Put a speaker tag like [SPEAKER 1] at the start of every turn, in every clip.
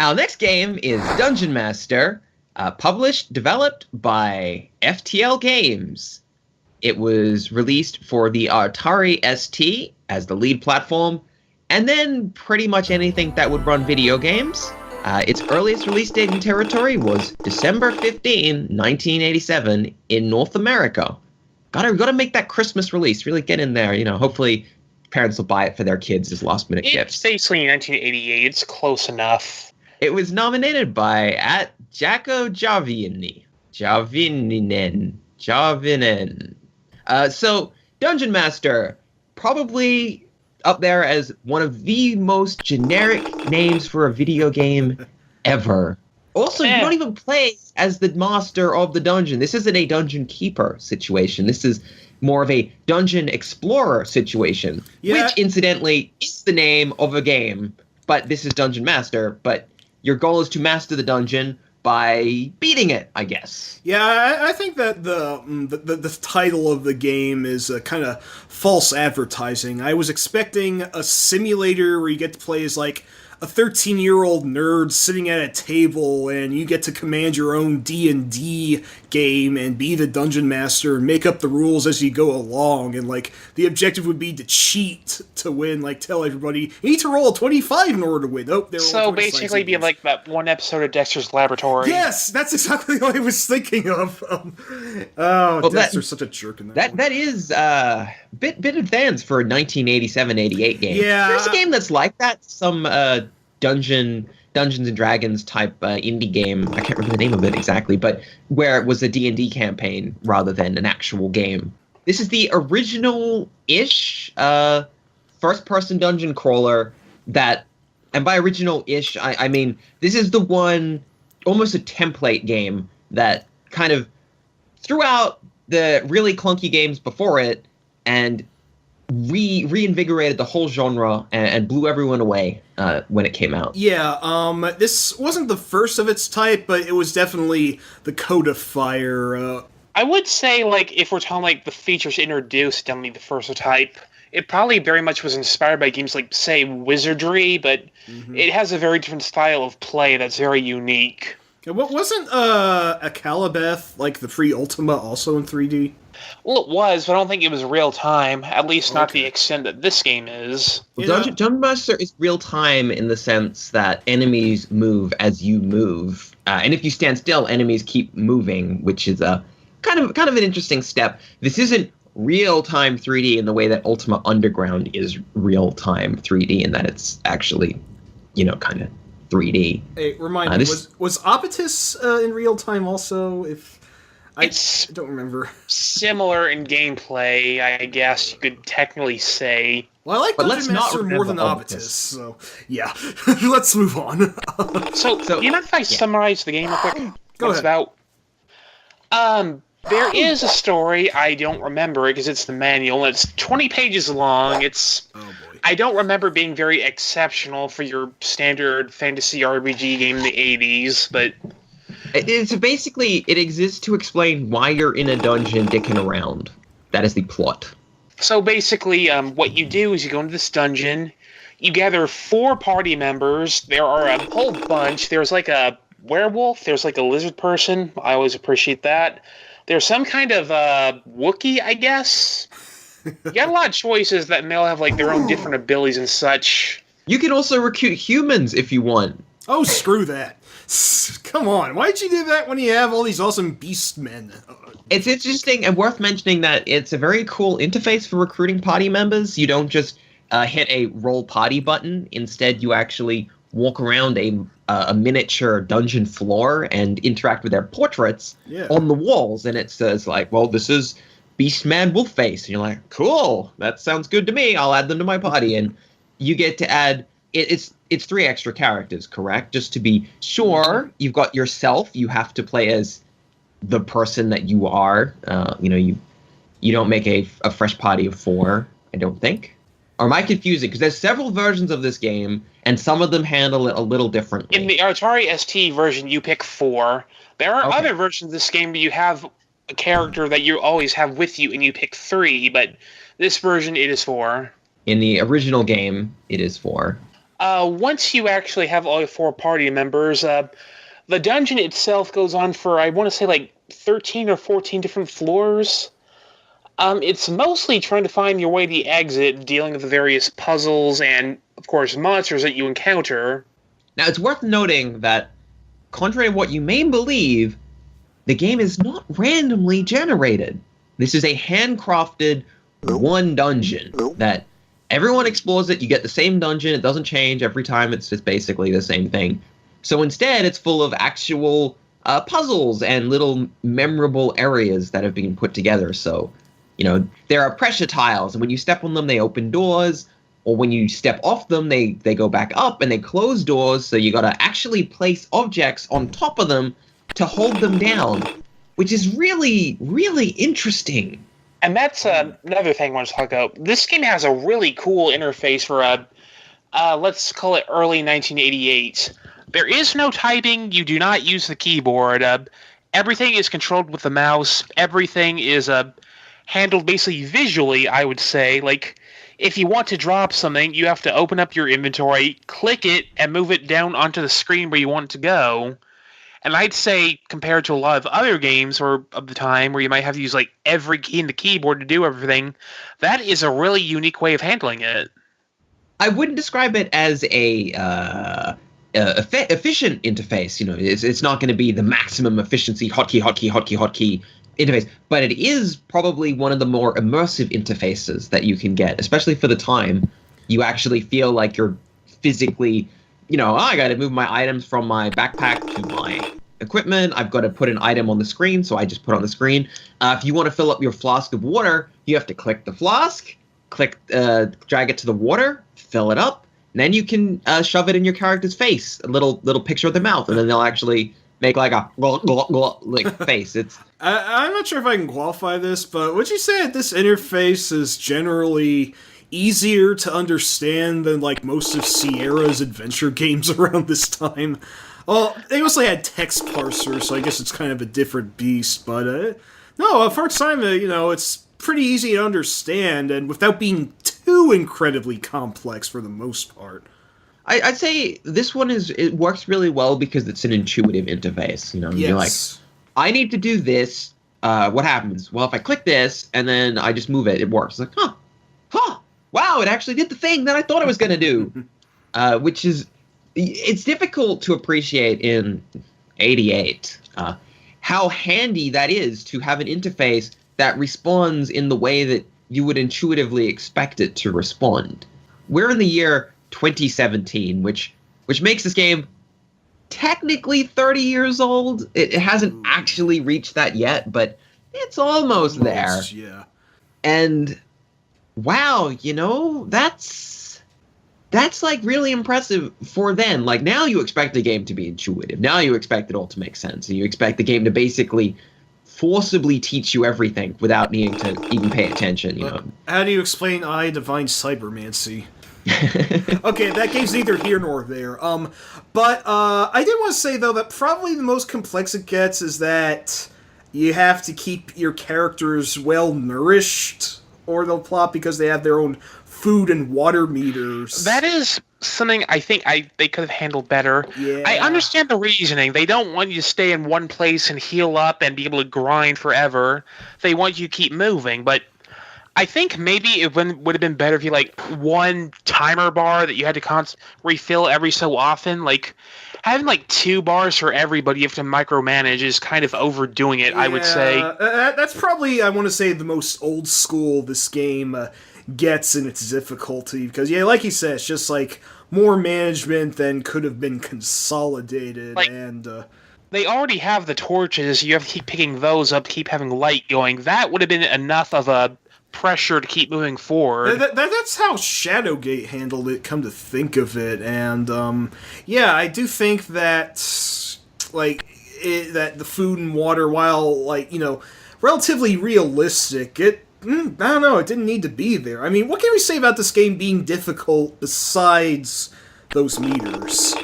[SPEAKER 1] Our next game is Dungeon Master, published, developed by FTL Games. It was released for the Atari ST as the lead platform, and then pretty much anything that would run video games. Its earliest release date in territory was December 15, 1987 in North America. Gotta make that Christmas release. Really get in there. Hopefully parents will buy it for their kids as last-minute
[SPEAKER 2] It's
[SPEAKER 1] gifts.
[SPEAKER 2] basically 1988. It's close enough.
[SPEAKER 1] It was nominated by @Jacko Javinen. So, Dungeon Master, probably up there as one of the most generic names for a video game ever. Also, you don't even play as the master of the dungeon. This isn't a dungeon keeper situation. This is more of a dungeon explorer situation, which, incidentally, is the name of a game. But this is Dungeon Master, but your goal is to master the dungeon by beating it, I guess.
[SPEAKER 3] Yeah, I think that the title of the game is kind of false advertising. I was expecting a simulator where you get to play as, like, a 13-year-old nerd sitting at a table, and you get to command your own D&D game and be the dungeon master and make up the rules as you go along, and, like, the objective would be to cheat to win, like, tell everybody, you need to roll a 25 in order to win. Oh,
[SPEAKER 2] so basically be like that one episode of Dexter's Laboratory.
[SPEAKER 3] Yes, that's exactly what I was thinking of. Dexter's such a jerk in that one.
[SPEAKER 1] That is bit advanced for a 1987-88 game.
[SPEAKER 3] Yeah.
[SPEAKER 1] There's a game that's like that, some Dungeons and Dragons type indie game. I can't remember the name of it exactly, but where it was a D&D campaign rather than an actual game. This is the original-ish first-person dungeon crawler that, and by original-ish, I mean this is the one, almost a template game that kind of threw out the really clunky games before it and reinvigorated the whole genre and blew everyone away when it came out.
[SPEAKER 3] Yeah, this wasn't the first of its type, but it was definitely the codifier.
[SPEAKER 2] I would say, like, if we're talking like the features introduced, definitely the first of type. It probably very much was inspired by games like, say, Wizardry, but it has a very different style of play that's very unique.
[SPEAKER 3] What wasn't Akalabeth, like the free Ultima, also in 3D?
[SPEAKER 2] Well, it was, but I don't think it was real time. At least not to the extent that this game is.
[SPEAKER 1] Well, Dungeon Master is real time in the sense that enemies move as you move, and if you stand still, enemies keep moving, which is a kind of an interesting step. This isn't real time 3D in the way that Ultima Underground is real time 3D, in that it's actually, kind of 3D.
[SPEAKER 3] Hey, remind me, was Apatis in real time also? I don't remember.
[SPEAKER 2] Similar in gameplay, I guess you could technically say.
[SPEAKER 3] Well, I like Dungeon Master more than Apatis, so yeah. Let's move on.
[SPEAKER 2] So, you mind if I summarize the game real quick?
[SPEAKER 3] Go ahead.
[SPEAKER 2] There is a story, I don't remember it because it's the manual, and it's 20 pages long.
[SPEAKER 3] Oh boy.
[SPEAKER 2] I don't remember being very exceptional for your standard fantasy RPG game in the 80s, but
[SPEAKER 1] it's basically, it exists to explain why you're in a dungeon dicking around. That is the plot.
[SPEAKER 2] So basically, what you do is you go into this dungeon, you gather 4 party members, there are a whole bunch, there's like a werewolf, there's like a lizard person, I always appreciate that. There's some kind of Wookiee, I guess. You got a lot of choices that may all have like their own different abilities and such.
[SPEAKER 1] You can also recruit humans if you want.
[SPEAKER 3] Oh, screw that. Come on, why'd you do that when you have all these awesome beast men?
[SPEAKER 1] It's interesting and worth mentioning that it's a very cool interface for recruiting party members. You don't just hit a roll party button. Instead, you actually walk around a miniature dungeon floor and interact with their portraits on the walls. And it says, like, well, this is Beastman Wolfface. And you're like, cool, that sounds good to me. I'll add them to my party. And you get to add... It's 3 extra characters, correct? Just to be sure, you've got yourself. You have to play as the person that you are. You don't make a fresh party of 4, I don't think. Or am I confusing? Because there's several versions of this game, and some of them handle it a little differently.
[SPEAKER 2] In the Atari ST version, you pick 4. There are other versions of this game where you have a character that you always have with you, and you pick 3, but this version, it is 4.
[SPEAKER 1] In the original game, it is 4.
[SPEAKER 2] Once you actually have all your 4 party members, the dungeon itself goes on for, I want to say, like 13 or 14 different floors. It's mostly trying to find your way to the exit, dealing with the various puzzles and, of course, monsters that you encounter.
[SPEAKER 1] Now, it's worth noting that, contrary to what you may believe, the game is not randomly generated. This is a handcrafted one dungeon that everyone explores it. You get the same dungeon. It doesn't change every time. It's just basically the same thing. So instead, it's full of actual puzzles and little memorable areas that have been put together. So, there are pressure tiles, and when you step on them, they open doors. Or when you step off them, they go back up and they close doors. So you got to actually place objects on top of them to hold them down, which is really, really interesting.
[SPEAKER 2] And that's another thing I want to talk about. This game has a really cool interface for let's call it early 1988. There is no typing. You do not use the keyboard. Everything is controlled with the mouse. Everything is handled basically visually, I would say. Like, if you want to drop something, you have to open up your inventory, click it, and move it down onto the screen where you want it to go. And I'd say, compared to a lot of other games of the time, where you might have to use like every key in the keyboard to do everything, that is a really unique way of handling it.
[SPEAKER 1] I wouldn't describe it as a efficient interface. It's not going to be the maximum efficiency hotkey interface, but it is probably one of the more immersive interfaces that you can get, especially for the time. You actually feel like you're physically, I got to move my items from my backpack to my equipment. I've got to put an item on the screen, so I just put it on the screen. If you want to fill up your flask of water, you have to click the flask, drag it to the water, fill it up, and then you can shove it in your character's face, a little picture of the mouth, and then they'll actually make like a face.
[SPEAKER 3] I'm not sure if I can qualify this, but would you say that this interface is generally easier to understand than like most of Sierra's adventure games around this time? Well, they mostly had text parsers, so I guess it's kind of a different beast, but no, for its time, it's pretty easy to understand, and without being too incredibly complex for the most part.
[SPEAKER 1] I'd say this one it works really well because it's an intuitive interface.
[SPEAKER 3] Yes.
[SPEAKER 1] You're like, I need to do this. What happens? Well, if I click this and then I just move it, it works. It's like, wow, it actually did the thing that I thought it was going to do. Which is, it's difficult to appreciate in 88 how handy that is to have an interface that responds in the way that you would intuitively expect it to respond. We're in the year 2017, which makes this game technically 30 years old. It hasn't actually reached that yet, but it's almost there.
[SPEAKER 3] Yeah.
[SPEAKER 1] And wow, that's like really impressive for then. Like, now you expect the game to be intuitive. Now you expect it all to make sense, and you expect the game to basically forcibly teach you everything without needing to even pay attention.
[SPEAKER 3] How do you explain Divine Cybermancy? Okay, that game's neither here nor there. But I did want to say, though, that probably the most complex it gets is that you have to keep your characters well-nourished, or they'll plop because they have their own food and water meters.
[SPEAKER 2] That is something I think they could have handled better.
[SPEAKER 3] Yeah.
[SPEAKER 2] I understand the reasoning. They don't want you to stay in one place and heal up and be able to grind forever. They want you to keep moving, but I think maybe it would have been better if you one timer bar that you had to refill every so often. Like, having 2 bars for everybody you have to micromanage is kind of overdoing it, I would say.
[SPEAKER 3] That's probably, I want to say, the most old school this game gets in its difficulty. Because, like you said, it's just more management than could have been consolidated.
[SPEAKER 2] They already have the torches. You have to keep picking those up, keep having light going. That would have been enough of a pressure to keep moving forward.
[SPEAKER 3] That's how Shadowgate handled it, come to think of it. And I do think that that the food and water, while relatively realistic, I don't know, it didn't need to be there. I mean, what can we say about this game being difficult besides those meters?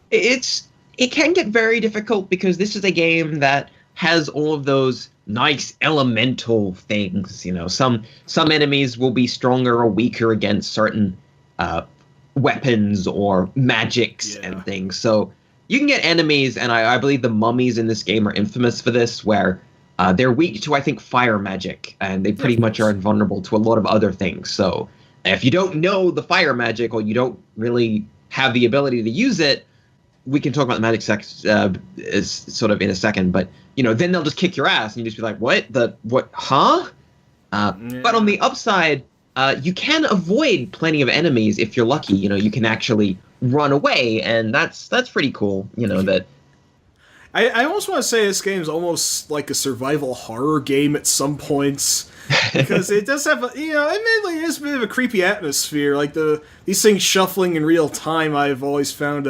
[SPEAKER 1] It can get very difficult because this is a game that has all of those nice elemental things. Some enemies will be stronger or weaker against certain weapons or magics and things. So you can get enemies, and I believe the mummies in this game are infamous for this, where they're weak to, I think, fire magic, and they pretty much are invulnerable to a lot of other things. So if you don't know the fire magic, or you don't really have the ability to use it, we can talk about the magic is sort of in a second, but then they'll just kick your ass, and you just be like, what, huh? But on the upside, you can avoid plenty of enemies if you're lucky. You can actually run away, and that's pretty cool. That.
[SPEAKER 3] I almost want to say this game is almost like a survival horror game at some points, because it does have admittedly it is a bit of a creepy atmosphere. Like these things shuffling in real time, I've always found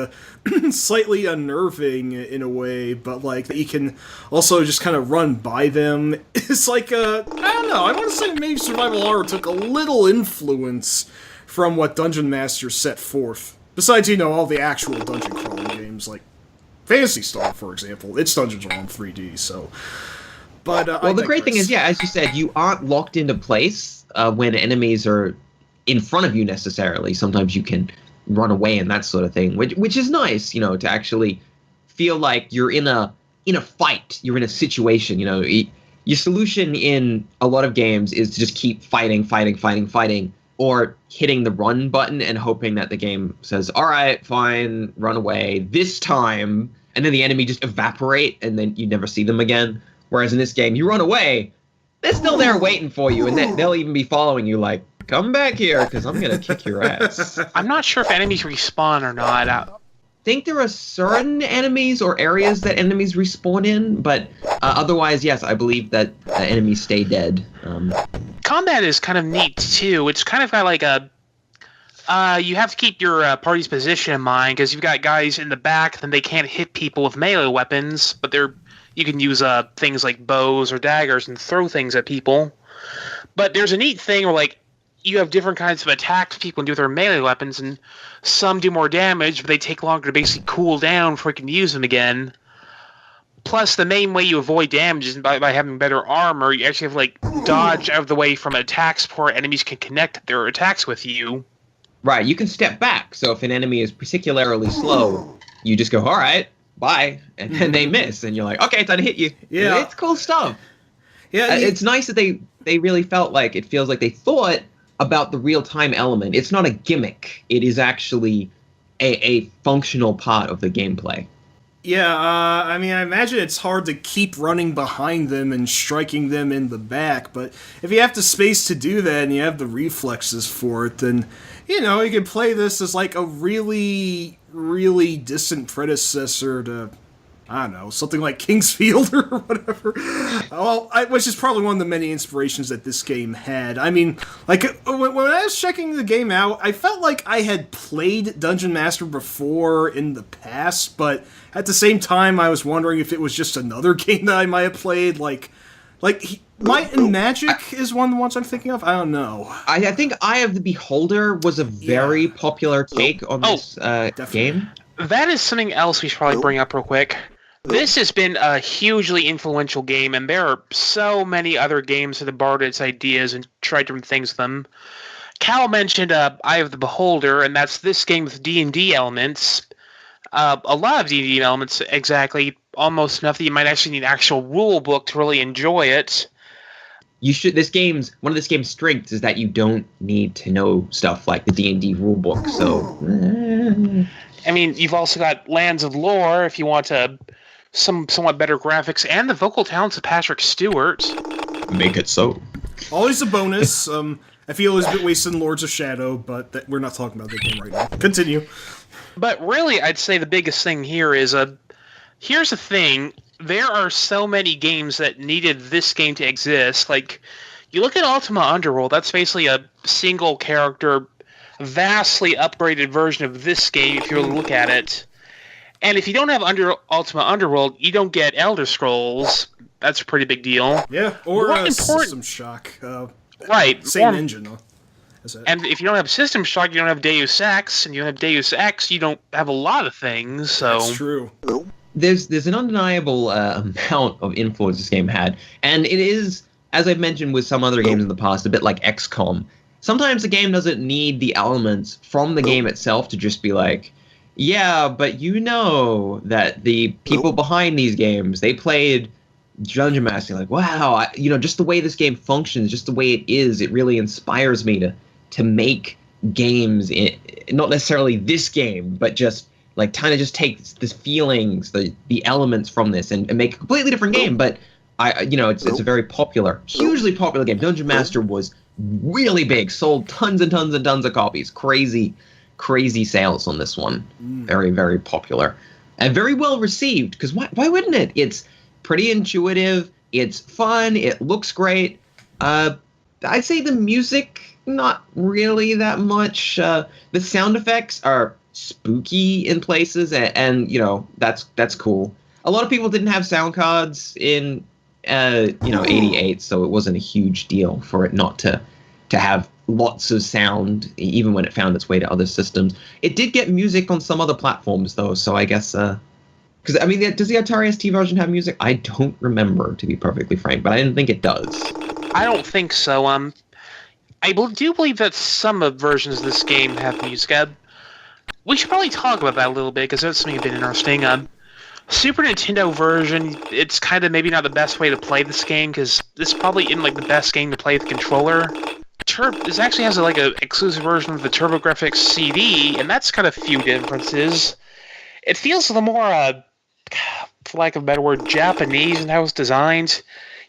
[SPEAKER 3] slightly unnerving in a way. But like you can also just kind of run by them. It's like I don't know. I want to say maybe survival horror took a little influence from what Dungeon Master set forth. Besides, all the actual dungeon crawling games like Phantasy Star, for example. Its dungeons are on 3D, so. But
[SPEAKER 1] the great thing is, as you said, you aren't locked into place when enemies are in front of you necessarily. Sometimes you can run away and that sort of thing, which is nice, to actually feel like you're in a fight, you're in a situation. Your solution in a lot of games is to just keep fighting, or hitting the run button and hoping that the game says, all right, fine, run away this time, and then the enemy just evaporate, and then you never see them again. Whereas in this game, you run away, they're still there waiting for you, and they'll even be following you like, come back here, because I'm going to kick your ass.
[SPEAKER 2] I'm not sure if enemies respawn or not.
[SPEAKER 1] I think there are certain enemies or areas that enemies respawn in, but otherwise, yes, I believe that enemies stay dead.
[SPEAKER 2] Combat is kind of neat, too. It's kind of got like you have to keep your party's position in mind, because you've got guys in the back, then they can't hit people with melee weapons, but you can use things like bows or daggers and throw things at people. But there's a neat thing where, like, you have different kinds of attacks people can do with their melee weapons, and some do more damage, but they take longer to basically cool down before you can use them again. Plus, the main way you avoid damage is by having better armor. You actually have to, like, dodge out of the way from attacks before enemies can connect their attacks with you.
[SPEAKER 1] Right, you can step back, so if an enemy is particularly slow, you just go, all right, bye, and then they miss, and you're like, okay, time to hit you.
[SPEAKER 3] Yeah.
[SPEAKER 1] It's cool stuff.
[SPEAKER 3] Yeah,
[SPEAKER 1] it's nice that they really felt like, it feels like they thought about the real-time element. It's not a gimmick. It is actually a functional part of the gameplay.
[SPEAKER 3] Yeah, I imagine it's hard to keep running behind them and striking them in the back, but if you have the space to do that and you have the reflexes for it, then, you can play this as like a really, really distant predecessor to, I don't know, something like Kingsfield or whatever. Well, which is probably one of the many inspirations that this game had. I mean, like, when I was checking the game out, I felt like I had played Dungeon Master before in the past, but at the same time, I was wondering if it was just another game that I might have played, like Might and Magic is one of the ones I'm thinking of? I don't know.
[SPEAKER 1] I think Eye of the Beholder was a very popular take on this game.
[SPEAKER 2] That is something else we should probably bring up real quick. This has been a hugely influential game, and there are so many other games that have borrowed its ideas and tried different things with them. Cal mentioned Eye of the Beholder, and that's this game with D&D elements. A lot of D&D elements, exactly, almost enough that you might actually need an actual rule book to really enjoy it.
[SPEAKER 1] You should. One of this game's strengths is that you don't need to know stuff like the D&D rule book. So,
[SPEAKER 2] I mean, you've also got Lands of Lore if you want some somewhat better graphics, and the vocal talents of Patrick Stewart.
[SPEAKER 1] Make it so.
[SPEAKER 3] Always a bonus. I feel it's a bit wasted in Lords of Shadow, but we're not talking about that game right now. Continue.
[SPEAKER 2] But really, I'd say the biggest thing here is here's the thing. There are so many games that needed this game to exist. Like, you look at Ultima Underworld, that's basically a single-character, vastly upgraded version of this game if you really look at it. And if you don't have Ultima Underworld, you don't get Elder Scrolls. That's a pretty big deal.
[SPEAKER 3] Yeah, or System Shock.
[SPEAKER 2] Right.
[SPEAKER 3] Same engine, though.
[SPEAKER 2] And if you don't have System Shock, you don't have Deus Ex, and you don't have Deus Ex, you don't have a lot of things. So
[SPEAKER 3] that's true.
[SPEAKER 1] There's an undeniable amount of influence this game had, and it is, as I've mentioned with some other games in the past, a bit like XCOM. sometimes the game doesn't need the elements from the game itself to just be like, yeah, but you know that the people behind these games, they played Dungeon Master. Like, wow, just the way this game functions, just the way it is, it really inspires me to make games, not necessarily this game, but just like kind of just take the feelings, the elements from this and make a completely different game. But it's a very popular, hugely popular game. Dungeon Master was really big, sold tons and tons and tons of copies. Crazy sales on this one. Very, very popular. And very well received, because why wouldn't it? It's pretty intuitive, it's fun, it looks great. I'd say the music, not really that much. The sound effects are spooky in places, and that's cool. A lot of people didn't have sound cards in 88, so it wasn't a huge deal for it not to have lots of sound, even when it found its way to other systems. It did get music on some other platforms, though, so I guess... Because, does the Atari ST version have music? I don't remember, to be perfectly frank, but I didn't think it does.
[SPEAKER 2] I don't think so. I do believe that some of versions of this game have music. We should probably talk about that a little bit, because that's something a bit interesting. Super Nintendo version, it's kind of maybe not the best way to play this game, because this probably isn't the best game to play with the controller. This actually has a exclusive version of the TurboGrafx CD, and that's got a few differences. It feels a little more, for lack of a better word, Japanese in how it's designed.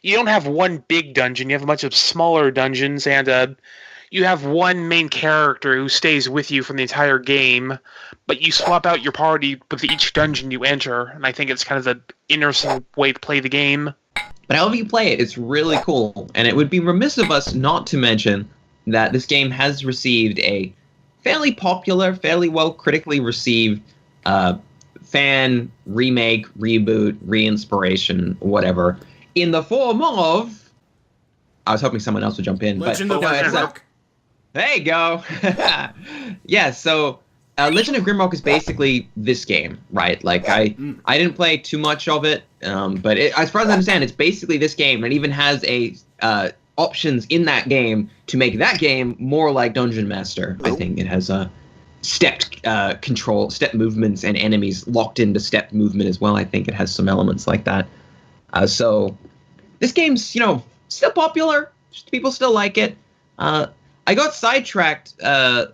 [SPEAKER 2] You don't have one big dungeon, you have a bunch of smaller dungeons, and you have one main character who stays with you from the entire game, but you swap out your party with each dungeon you enter, and I think it's kind of the interesting way to play the game.
[SPEAKER 1] But however you play it, it's really cool, and it would be remiss of us not to mention that this game has received a fairly popular, fairly well critically received fan remake, reboot, re-inspiration, whatever, in the form of... I was hoping someone else would jump in.
[SPEAKER 3] Legend of Grimrock.
[SPEAKER 1] There you go. Yeah, so Legend of Grimrock is basically this game, right? I didn't play too much of it, but as far as I understand, it's basically this game, and it even has options in that game to make that game more like Dungeon Master. I think it has stepped control, step movements, and enemies locked into step movement as well. I think it has some elements like that. So this game's, still popular. People still like it. I got sidetracked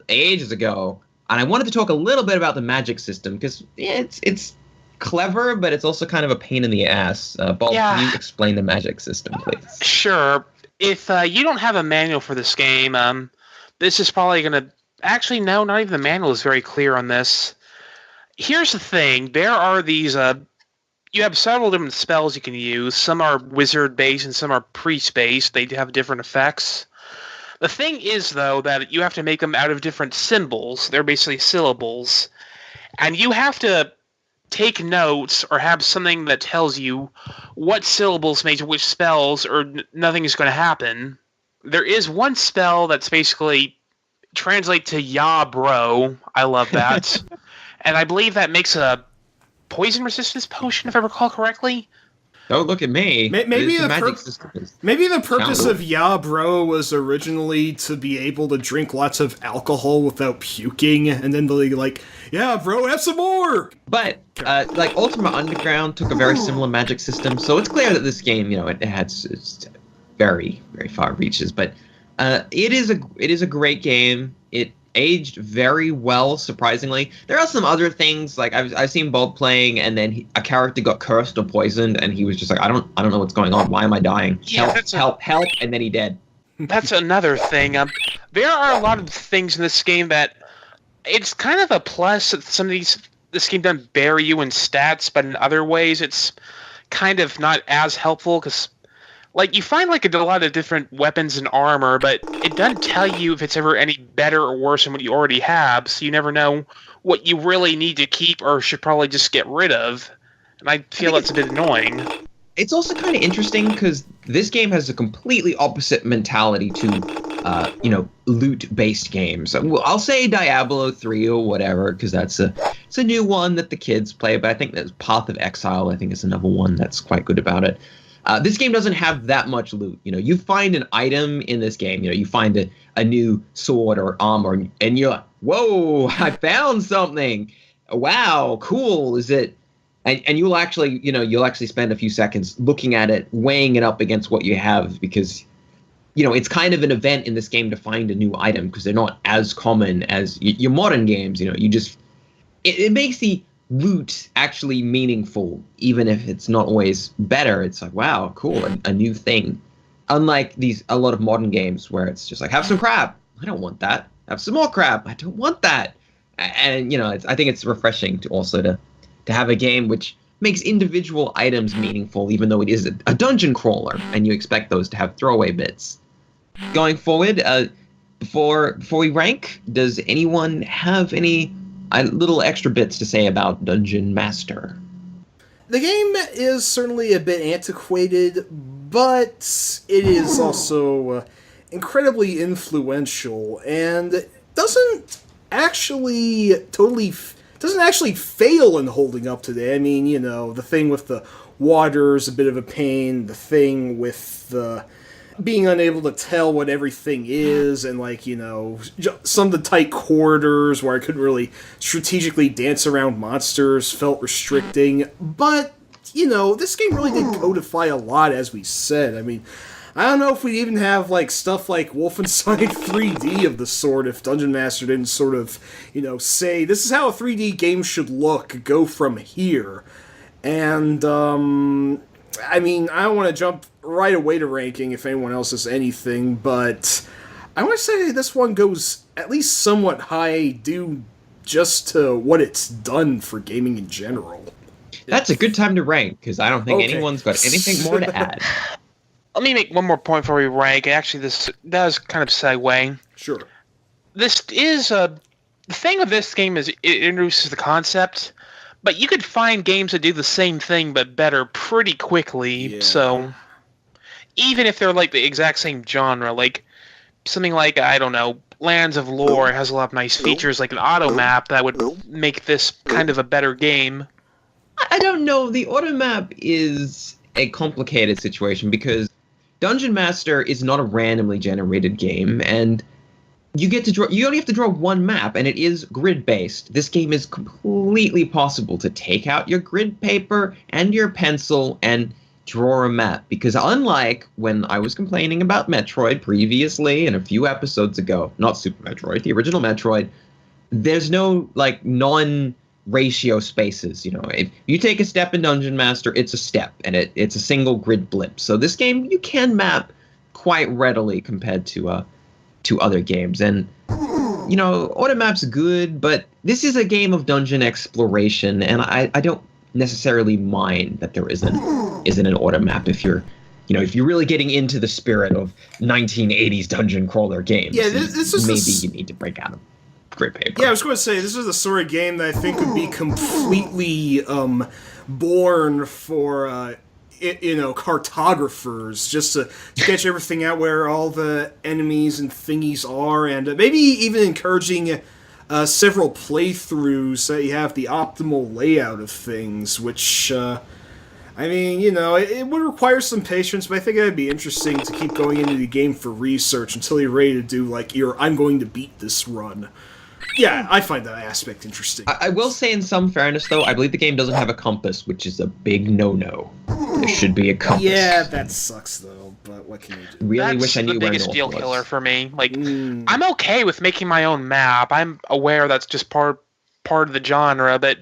[SPEAKER 1] ages ago, and I wanted to talk a little bit about the magic system, because it's clever, but it's also kind of a pain in the ass. Bob, Can you explain the magic system, please?
[SPEAKER 2] Sure. If you don't have a manual for this game, this is probably going to... Actually, no, not even the manual is very clear on this. Here's the thing. There are these... you have several different spells you can use. Some are wizard-based and some are priest-based. They have different effects. The thing is, though, that you have to make them out of different symbols. They're basically syllables. And you have to take notes or have something that tells you what syllables make which spells, or nothing is going to happen. There is one spell that's basically translate to "Ya bro." I love that. And I believe that makes a poison resistance potion, if I recall correctly.
[SPEAKER 1] Don't look at me.
[SPEAKER 3] Maybe the purpose of Ya Bro was originally to be able to drink lots of alcohol without puking, and then be like, yeah, bro, have some more!
[SPEAKER 1] But, Ultima Underground took a very similar magic system, so it's clear that this game, it has it's very, very far reaches, but it is a great game. It aged very well, surprisingly. There are some other things, like I've seen Bob playing, and then a character got cursed or poisoned, and he was just like, I don't know what's going on. Why am I dying?
[SPEAKER 2] Yeah,
[SPEAKER 1] help, and then he dead.
[SPEAKER 2] That's another thing. There are a lot of things in this game that it's kind of a plus that this game doesn't bury you in stats, but in other ways it's kind of not as helpful, because you find a lot of different weapons and armor, but it doesn't tell you if it's ever any better or worse than what you already have, so you never know what you really need to keep or should probably just get rid of. And I feel that's a bit annoying.
[SPEAKER 1] It's also kind of interesting, because this game has a completely opposite mentality to, loot-based games. I'll say Diablo 3 or whatever, because it's a new one that the kids play, but I think there's Path of Exile, I think, is another one that's quite good about it. This game doesn't have that much loot. You find an item in this game. You find a new sword or armor, and you're like, whoa, I found something. Wow, cool. Is it? And you'll actually spend a few seconds looking at it, weighing it up against what you have, because it's kind of an event in this game to find a new item, because they're not as common as your modern games. It makes the loot actually meaningful, even if it's not always better. It's like, wow, cool, a new thing. Unlike a lot of modern games where it's just like, have some crab, I don't want that. Have some more crab, I don't want that. And I think it's refreshing to have a game which makes individual items meaningful, even though it is a dungeon crawler, and you expect those to have throwaway bits. Going forward, before we rank, does anyone have any little extra bits to say about Dungeon Master?
[SPEAKER 3] The game is certainly a bit antiquated, but it is also incredibly influential, and doesn't actually fail in holding up today. I mean, the thing with the water is a bit of a pain. The thing with the being unable to tell what everything is, and some of the tight corridors where I couldn't really strategically dance around monsters felt restricting. But, this game really did codify a lot, as we said. I mean, I don't know if we'd even have stuff like Wolfenstein 3D of the sort if Dungeon Master didn't sort of, say, this is how a 3D game should look, go from here. And, I mean, I don't want to jump right away to ranking if anyone else has anything, but I want to say this one goes at least somewhat high due just to what it's done for gaming in general.
[SPEAKER 1] That's a good time to rank, because I don't think anyone's got anything more to add.
[SPEAKER 2] Let me make one more point before we rank. Actually, this does kind of segue.
[SPEAKER 3] Sure.
[SPEAKER 2] This is the thing with this game is it introduces the concept, but you could find games that do the same thing but better pretty quickly. Yeah. So even if they're the exact same genre, something like, I don't know, Lands of Lore has a lot of nice features like an auto map that would make this kind of a better game.
[SPEAKER 1] I don't know. The auto map is a complicated situation because Dungeon Master is not a randomly generated game, and you only have to draw one map, and it is grid-based. This game is completely possible to take out your grid paper and your pencil and draw a map, because unlike when I was complaining about Metroid previously and a few episodes ago, not Super Metroid, the original Metroid, there's no non-ratio spaces. If you take a step in Dungeon Master, it's a step, and it's a single grid blip. So this game, you can map quite readily compared to other games. And automap's good, but this is a game of dungeon exploration, and I don't necessarily mind that there isn't an automap if you're really getting into the spirit of 1980s dungeon crawler games.
[SPEAKER 3] Yeah, this is
[SPEAKER 1] you need to break out of grid paper.
[SPEAKER 3] Yeah, I was going to say, this is the sort of game that I think would be completely born for cartographers, just to sketch everything out where all the enemies and thingies are, and maybe even encouraging several playthroughs so you have the optimal layout of things, which, it would require some patience, but I think it'd be interesting to keep going into the game for research until you're ready to do, I'm going to beat this run. Yeah, I find that aspect interesting.
[SPEAKER 1] I will say, in some fairness, though, I believe the game doesn't have a compass, which is a big no-no. There should be a compass.
[SPEAKER 3] Yeah, that sucks, though, but what can you do?
[SPEAKER 1] Really wish I knew where
[SPEAKER 2] That's the biggest deal killer for me.
[SPEAKER 3] Mm.
[SPEAKER 2] I'm okay with making my own map. I'm aware that's just part of the genre, but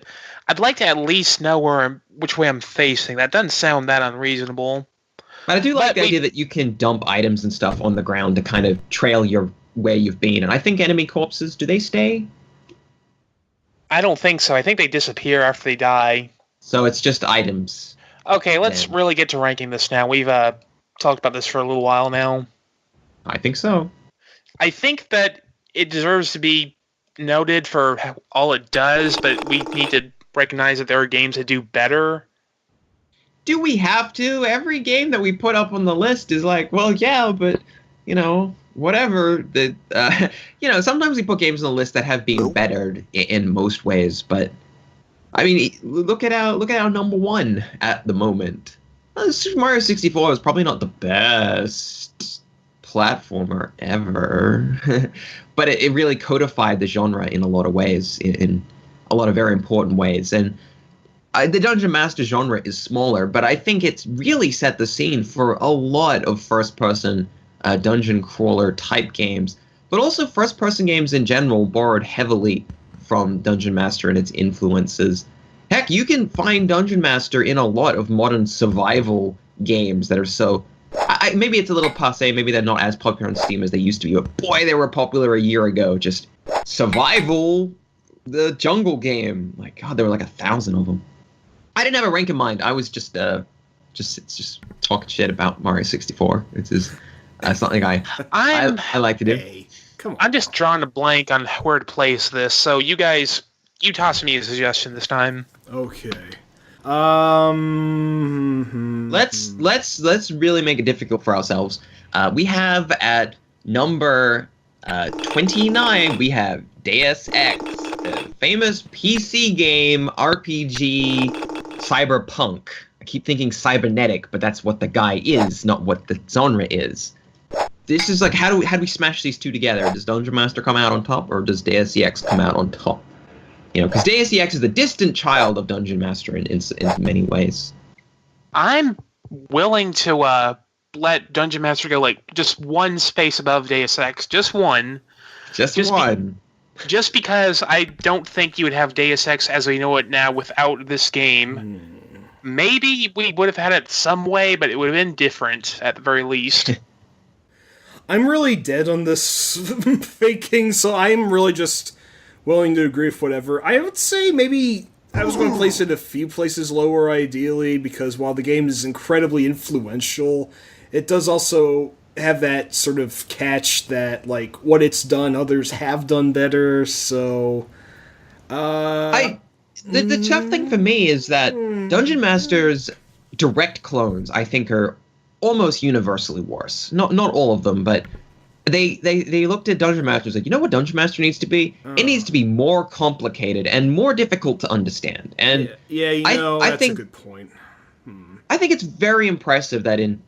[SPEAKER 2] I'd like to at least know which way I'm facing. That doesn't sound that unreasonable.
[SPEAKER 1] But I do like the idea that you can dump items and stuff on the ground to kind of trail where you've been. And I think enemy corpses, do they stay?
[SPEAKER 2] I don't think so. I think they disappear after they die.
[SPEAKER 1] So it's just items.
[SPEAKER 2] Okay, let's really get to ranking this now. We've talked about this for a little while now.
[SPEAKER 1] I think so.
[SPEAKER 2] I think that it deserves to be noted for all it does, but we need to recognize that there are games that do better.
[SPEAKER 1] Do we have to? Every game that we put up on the list is well, yeah, but, whatever. Sometimes we put games on the list that have been bettered in most ways, but I mean, look at our number one at the moment. Super Mario 64 is probably not the best platformer ever, but it really codified the genre in a lot of ways, in a lot of very important ways. And the Dungeon Master genre is smaller, but I think it's really set the scene for a lot of first-person dungeon crawler type games, but also first-person games in general borrowed heavily from Dungeon Master and its influences. Heck, you can find Dungeon Master in a lot of modern survival games that are so... maybe it's a little passé, maybe they're not as popular on Steam as they used to be, but boy, they were popular a year ago. Just survival, the jungle game. My God, there were like 1,000 of them. I didn't have a rank in mind. I was just talking shit about Mario 64. It's something I like to do.
[SPEAKER 3] Hey, come on.
[SPEAKER 2] I'm just drawing a blank on where to place this. So you guys, you toss me a suggestion this time.
[SPEAKER 3] Okay.
[SPEAKER 1] Let's really make it difficult for ourselves. We have at number 29, we have Deus Ex, the famous PC game RPG cyberpunk. I keep thinking cybernetic, but that's what the guy is, not what the genre is. This is like, how do we smash these two together? Does Dungeon Master come out on top, or does Deus Ex come out on top? You know, because Deus Ex is the distant child of Dungeon Master in many ways.
[SPEAKER 2] I'm willing to let Dungeon Master go like just one space above Deus Ex, just one.
[SPEAKER 1] Just one.
[SPEAKER 2] Just because I don't think you would have Deus Ex as we know it now without this game. Maybe we would have had it some way, but it would have been different at the very least.
[SPEAKER 3] I'm really dead on this faking, so I'm really just willing to agree with whatever. I would say maybe I was going to place it a few places lower, ideally, because while the game is incredibly influential, it does also have that sort of catch that, like, what it's done, others have done better, so...
[SPEAKER 1] The tough thing for me is that Dungeon Master's direct clones, I think, are almost universally worse. Not all of them, but they looked at Dungeon Master like, you know what Dungeon Master needs to be? It needs to be more complicated and more difficult to understand. And
[SPEAKER 3] that's a good point.
[SPEAKER 1] I think it's very impressive that in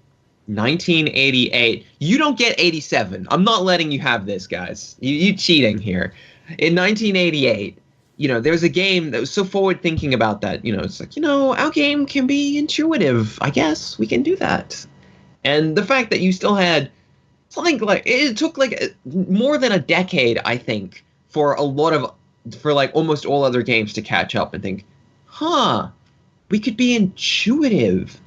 [SPEAKER 1] 1988, you don't get 87. I'm not letting you have this, guys. You cheating here. In 1988, you know, there was a game that was so forward-thinking about that. You know, it's like, you know, our game can be intuitive. I guess we can do that. And the fact that you still had something like, it took like more than a decade, I think, for like almost all other games to catch up and think, we could be intuitive.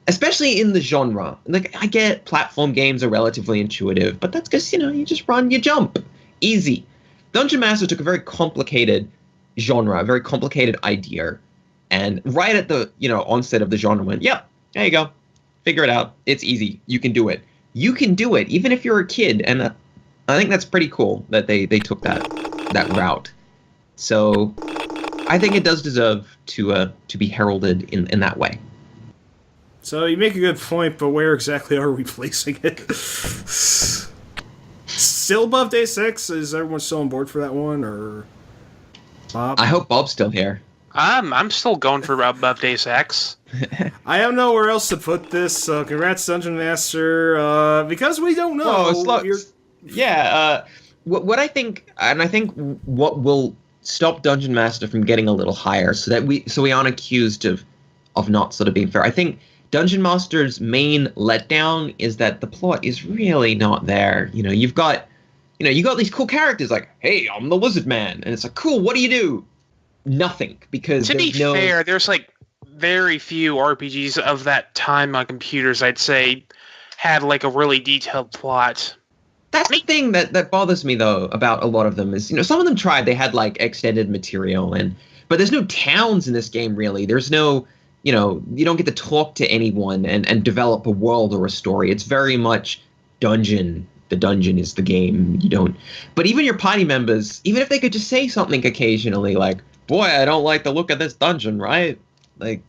[SPEAKER 1] Especially in the genre. Like, I get platform games are relatively intuitive, but that's because, you know, you just run, you jump. Easy. Dungeon Master took a very complicated genre, a very complicated idea, and right at the, you know, onset of the genre went, yep, there you go. Figure it out. It's easy. You can do it. You can do it, even if you're a kid, and I think that's pretty cool that they took that route. So I think it does deserve to be heralded in that way.
[SPEAKER 3] So you make a good point, but where exactly are we placing it? Still above Deus Ex? Is everyone still on board for that one, or Bob?
[SPEAKER 1] I hope Bob's still here.
[SPEAKER 2] I'm still going for above Deus Ex.
[SPEAKER 3] I have nowhere else to put this, so congrats, Dungeon Master. Because we don't know.
[SPEAKER 1] What I think, and I think what will stop Dungeon Master from getting a little higher, so we aren't accused of not sort of being fair. I think Dungeon Master's main letdown is that the plot is really not there. You know, you got these cool characters like, hey, I'm the Lizard Man, and it's like, cool, what do you do? Nothing, because
[SPEAKER 2] to be fair, there's like very few RPGs of that time on computers, I'd say, had like a really detailed plot.
[SPEAKER 1] That's the thing that bothers me though about a lot of them is, you know, some of them tried, they had like extended material, but there's no towns in this game really. There's no, you know, you don't get to talk to anyone and develop a world or a story. It's very much dungeon. The dungeon is the game. You don't. But even your party members, even if they could just say something occasionally, like, boy, I don't like the look of this dungeon, right? Like,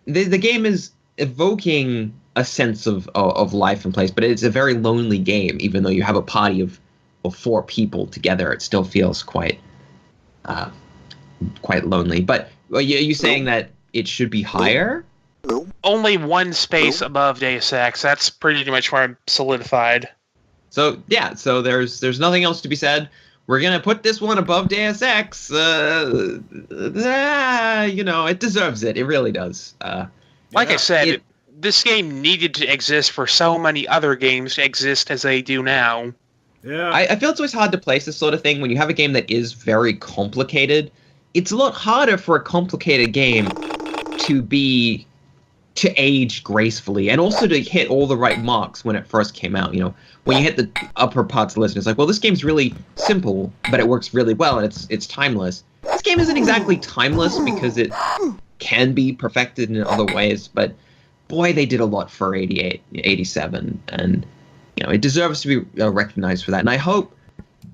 [SPEAKER 1] the game is evoking a sense of life and place, but it's a very lonely game. Even though you have a party of 4 people together, it still feels quite lonely. But are you saying that it should be higher?
[SPEAKER 2] Only one space above Deus Ex. That's pretty much where I'm solidified.
[SPEAKER 1] So yeah, so there's nothing else to be said. We're gonna put this one above Deus Ex. You know, it deserves it. It really does.
[SPEAKER 2] Like I said, this game needed to exist for so many other games to exist as they do now.
[SPEAKER 3] Yeah.
[SPEAKER 1] I feel it's always hard to place this sort of thing when you have a game that is very complicated. It's a lot harder for a complicated game to age gracefully and also to hit all the right marks when it first came out. You know, when you hit the upper parts of the list, it's like, well, this game's really simple, but it works really well and it's timeless. This game isn't exactly timeless because it can be perfected in other ways, but boy, they did a lot for 88, 87, and you know, it deserves to be recognized for that. And I hope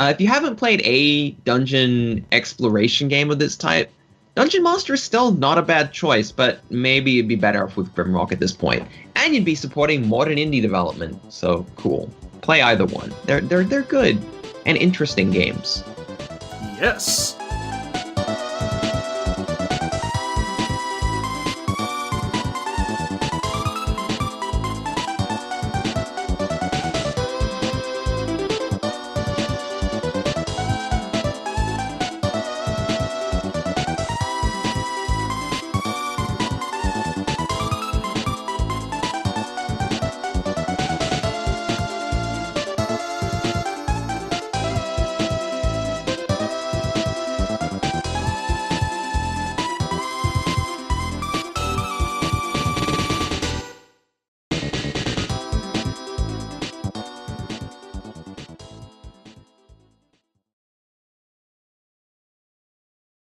[SPEAKER 1] if you haven't played a dungeon exploration game of this type, Dungeon Master is still not a bad choice, but maybe it'd be better off with Grimrock at this point. And you'd be supporting modern indie development, so cool. Play either one. They're good and interesting games.
[SPEAKER 3] Yes.